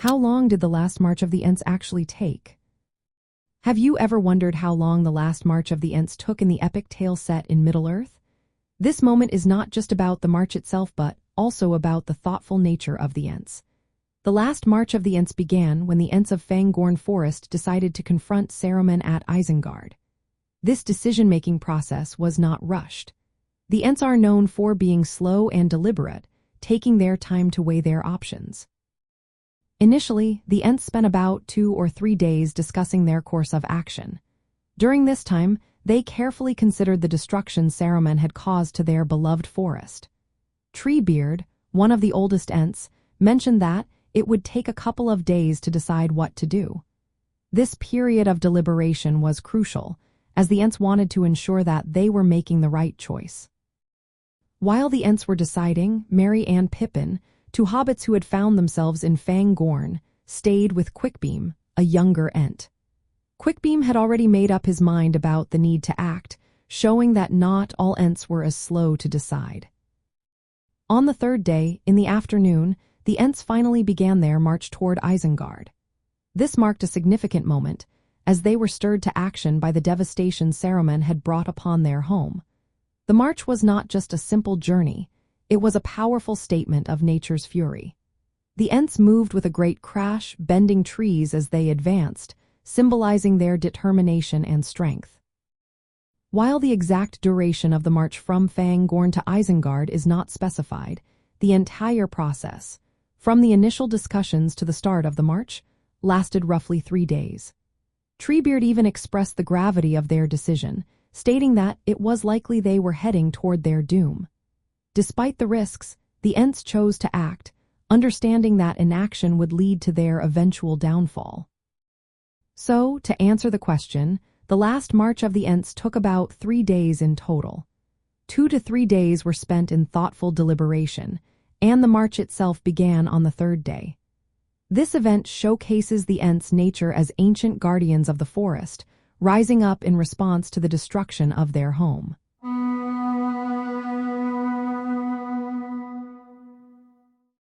How long did the last march of the Ents actually take? Have you ever wondered how long the last march of the Ents took in the epic tale set in Middle-earth? This moment is not just about the march itself but also about the thoughtful nature of the Ents. The last march of the Ents began when the Ents of Fangorn Forest decided to confront Saruman at Isengard. This decision-making process was not rushed. The Ents are known for being slow and deliberate, taking their time to weigh their options. Initially, the Ents spent about 2 or 3 days discussing their course of action. During this time, they carefully considered the destruction Saruman had caused to their beloved forest. Treebeard, one of the oldest Ents, mentioned that it would take a couple of days to decide what to do. This period of deliberation was crucial, as the Ents wanted to ensure that they were making the right choice. While the Ents were deciding, Merry and Pippin, 2 hobbits who had found themselves in Fangorn, stayed with Quickbeam, a younger Ent. Quickbeam had already made up his mind about the need to act, showing that not all Ents were as slow to decide. On the 3rd day, in the afternoon, the Ents finally began their march toward Isengard. This marked a significant moment, as they were stirred to action by the devastation Saruman had brought upon their home. The march was not just a simple journey, it was a powerful statement of nature's fury. The Ents moved with a great crash, bending trees as they advanced, symbolizing their determination and strength. While the exact duration of the march from Fangorn to Isengard is not specified, the entire process, from the initial discussions to the start of the march, lasted roughly 3 days. Treebeard even expressed the gravity of their decision, stating that it was likely they were heading toward their doom. Despite the risks, the Ents chose to act, understanding that inaction would lead to their eventual downfall. So, to answer the question, the last march of the Ents took about 3 days in total. 2 to 3 days were spent in thoughtful deliberation, and the march itself began on the 3rd day. This event showcases the Ents' nature as ancient guardians of the forest, rising up in response to the destruction of their home.